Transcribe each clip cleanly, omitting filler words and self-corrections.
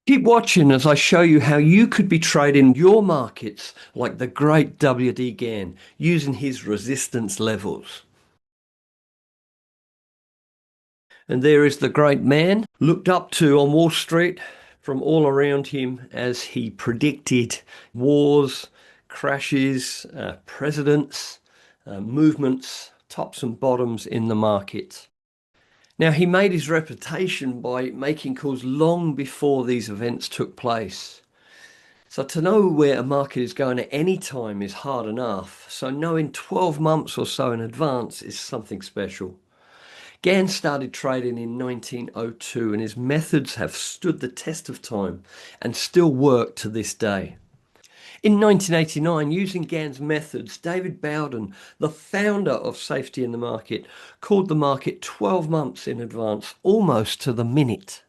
Keep watching as I show you how you could be trading your markets like the great W.D. Gann using his resistance levels. And there is the great man looked up to on Wall Street from all around him as he predicted wars, crashes, presidents, movements, tops and bottoms in the market. Now, he made his reputation by making calls long before these events took place. So to know where a market is going at any time is hard enough. So knowing 12 months or so in advance is something special. Gann started trading in 1902 and his methods have stood the test of time and still work to this day. In 1989, using Gann's methods, David Bowden, the founder of Safety in the Market, called the market 12 months in advance, almost to the minute.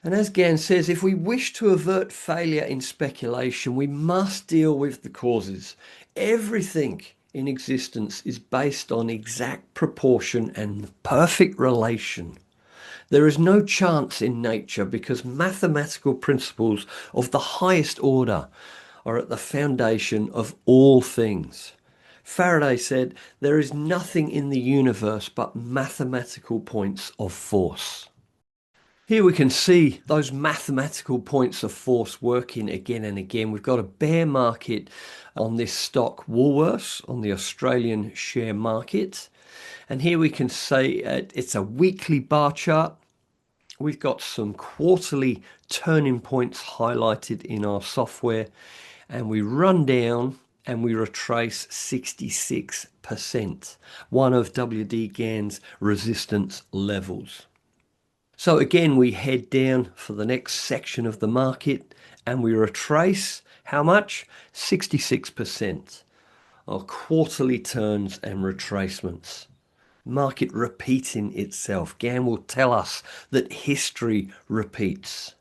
And as Gann says, if we wish to avert failure in speculation, we must deal with the causes. Everything in existence is based on exact proportion and perfect relation. There is no chance in nature because mathematical principles of the highest order are at the foundation of all things. Faraday said, there is nothing in the universe but mathematical points of force. Here we can see those mathematical points of force working again and again. We've got a bear market on this stock Woolworths on the Australian share market. And here we can see it's a weekly bar chart. We've got some quarterly turning points highlighted in our software. And we run down and we retrace 66%, one of W.D. Gann's resistance levels. So again, we head down for the next section of the market and we retrace how much? 66% of quarterly turns and retracements. Market repeating itself. Gann will tell us that history repeats.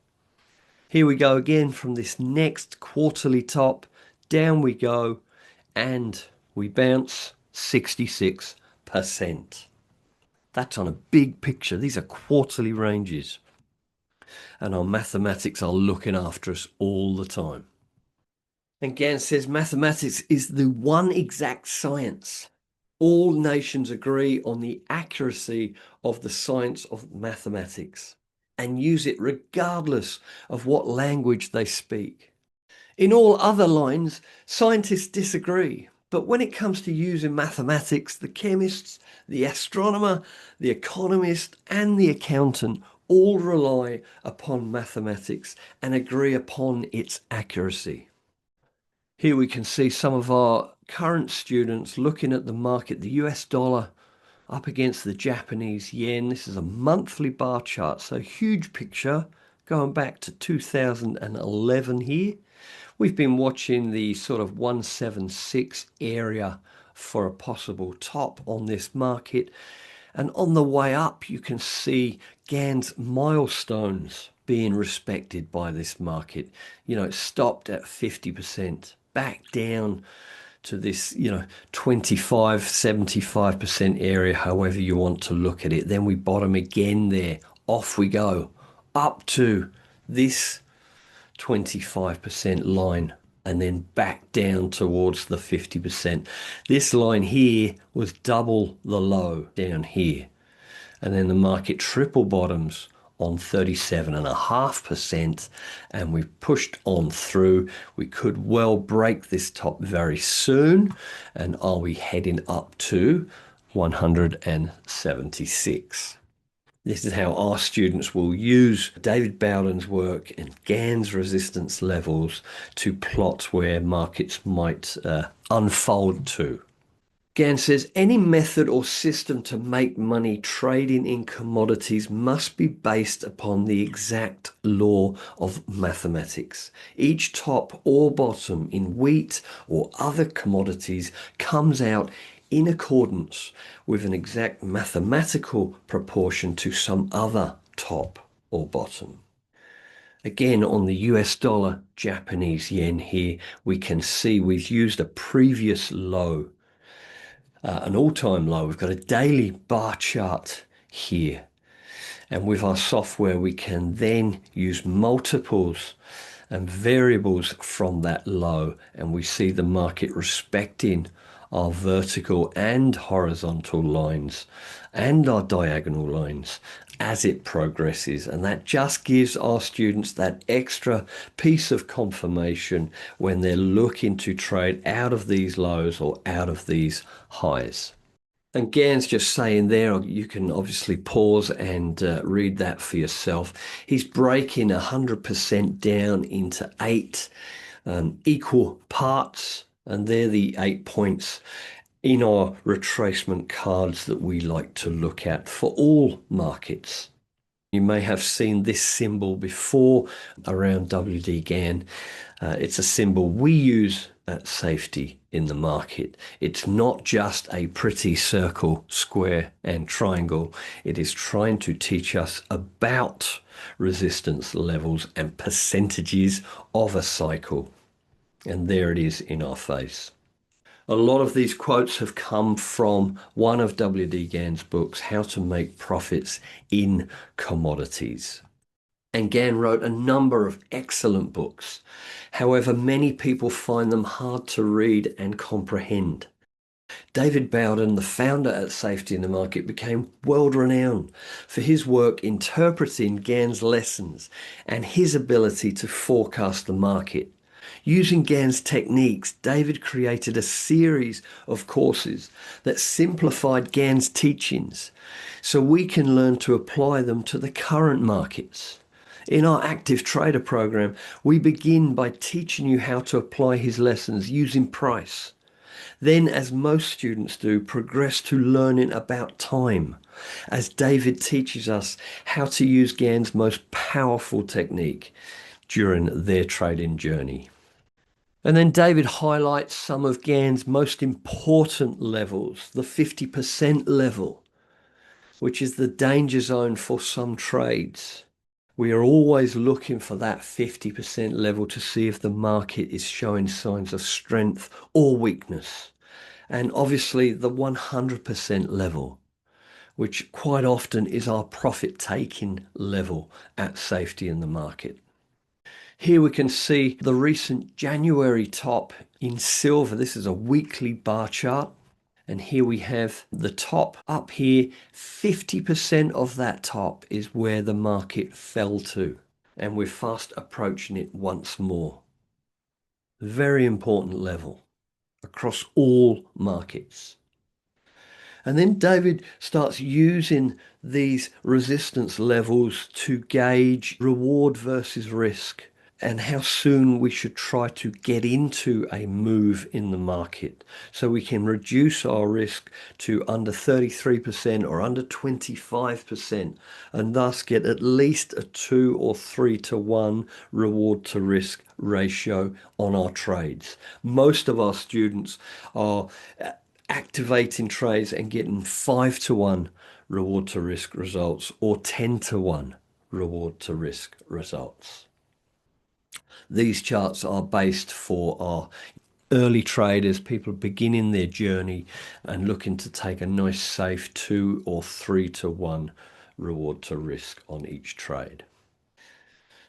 Here we go again from this next quarterly top. Down we go and we bounce 66%. That's on a big picture. These are quarterly ranges. And our mathematics are looking after us all the time. And Gann says mathematics is the one exact science. All nations agree on the accuracy of the science of mathematics and use it regardless of what language they speak. In all other lines, scientists disagree. But when it comes to using mathematics, the chemists, the astronomer, the economist, and the accountant all rely upon mathematics and agree upon its accuracy. Here we can see some of our current students looking at the market, the US dollar up against the Japanese yen. This is a monthly bar chart, so huge picture going back to 2011 here. We've been watching the sort of 176 area for a possible top on this market. And on the way up, you can see Gann's milestones being respected by this market. You know, it stopped at 50%, back down to this, 25, 75% area, however you want to look at it. Then we bottom again there. Off we go up to this 25% line and then back down towards the 50%. This line here was double the low down here. And then the market triple bottoms on 37.5% and we pushed on through. We could well break this top very soon. And are we heading up to 176? This is how our students will use David Bowden's work and Gann's resistance levels to plot where markets might unfold to. Gann says any method or system to make money trading in commodities must be based upon the exact law of mathematics. Each top or bottom in wheat or other commodities comes out in accordance with an exact mathematical proportion to some other top or bottom. Again, on the US dollar, Japanese yen here, we can see we've used a previous low, an all-time low. We've got a daily bar chart here. And with our software, we can then use multiples and variables from that low, and we see the market respecting our vertical and horizontal lines and our diagonal lines as it progresses. And that just gives our students that extra piece of confirmation when they're looking to trade out of these lows or out of these highs. And Gann's just saying there, you can obviously pause and read that for yourself. He's breaking 100% down into 8 equal parts, and they're the 8 points in our retracement cards that we like to look at for all markets. You may have seen this symbol before around WD Gann. It's a symbol we use at safety in the market. It's not just a pretty circle, square, and triangle. It is trying to teach us about resistance levels and percentages of a cycle. And there it is in our face. A lot of these quotes have come from one of W.D. Gann's books, How to Make Profits in Commodities. And Gann wrote a number of excellent books. However, many people find them hard to read and comprehend. David Bowden, the founder at Safety in the Market, became world-renowned for his work interpreting Gann's lessons and his ability to forecast the market. Using Gann's techniques, David created a series of courses that simplified Gann's teachings so we can learn to apply them to the current markets. In our Active Trader program, we begin by teaching you how to apply his lessons using price. Then, as most students do, progress to learning about time, as David teaches us how to use Gann's most powerful technique during their trading journey. And then David highlights some of Gann's most important levels, the 50% level, which is the danger zone for some trades. We are always looking for that 50% level to see if the market is showing signs of strength or weakness. And obviously the 100% level, which quite often is our profit-taking level at safety in the market. Here we can see the recent January top in silver. This is a weekly bar chart. And here we have the top up here. 50% of that top is where the market fell to. And we're fast approaching it once more. Very important level across all markets. And then David starts using these resistance levels to gauge reward versus risk and how soon we should try to get into a move in the market so we can reduce our risk to under 33% or under 25% and thus get at least a 2 or 3 to 1 reward to risk ratio on our trades. Most of our students are activating trades and getting 5 to 1 reward to risk results or 10 to 1 reward to risk results. These charts are based for our early traders, people beginning their journey and looking to take a nice safe 2 or 3 to 1 reward to risk on each trade.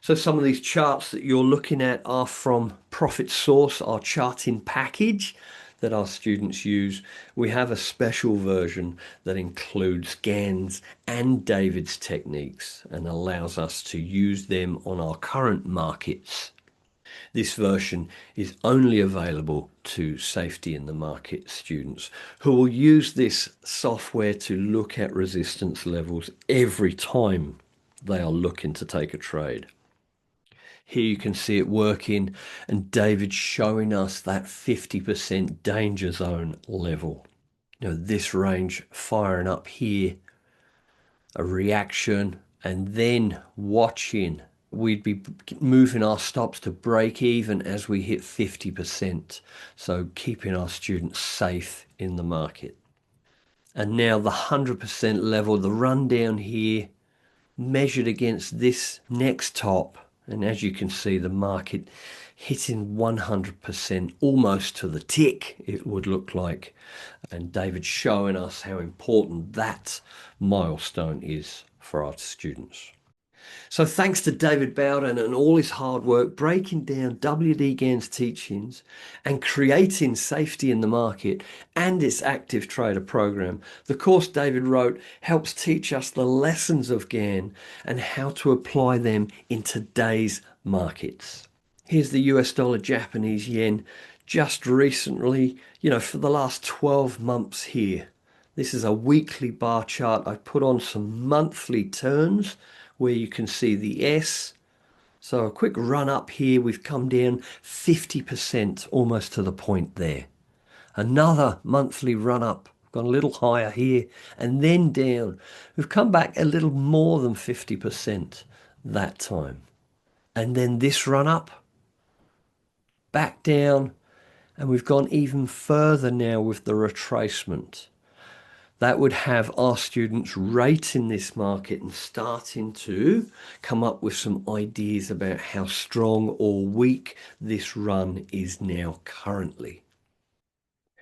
So some of these charts that you're looking at are from Profit Source, our charting package that our students use. We have a special version that includes Gann's and David's techniques and allows us to use them on our current markets. This version is only available to Safety in the Market students who will use this software to look at resistance levels every time they are looking to take a trade. Here you can see it working and David showing us that 50% danger zone level. You know, this range firing up here, a reaction, and then watching. We'd be moving our stops to break even as we hit 50%. So keeping our students safe in the market. And now the 100% level, the rundown here, measured against this next top. And as you can see, the market hitting 100% almost to the tick, it would look like. And David showing us how important that milestone is for our students. So thanks to David Bowden and all his hard work breaking down W.D. Gann's teachings and creating safety in the market and its active trader program, the course David wrote helps teach us the lessons of Gann and how to apply them in today's markets. Here's the US dollar, Japanese yen, just recently, for the last 12 months here. This is a weekly bar chart. I put on some monthly turns where you can see the S. So a quick run up here, we've come down 50% almost to the point there. Another monthly run up, gone a little higher here and then down. We've come back a little more than 50% that time. And then this run up, back down, and we've gone even further now with the retracement. That would have our students rating this market and starting to come up with some ideas about how strong or weak this run is now currently.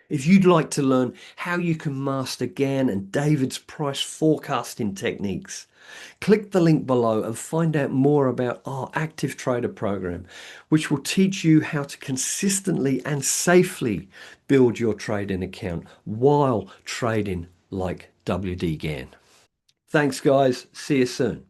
If you'd like to learn how you can master Gann and David's price forecasting techniques, click the link below and find out more about our Active Trader program, which will teach you how to consistently and safely build your trading account while trading like W.D. Gann. Thanks, guys. See you soon.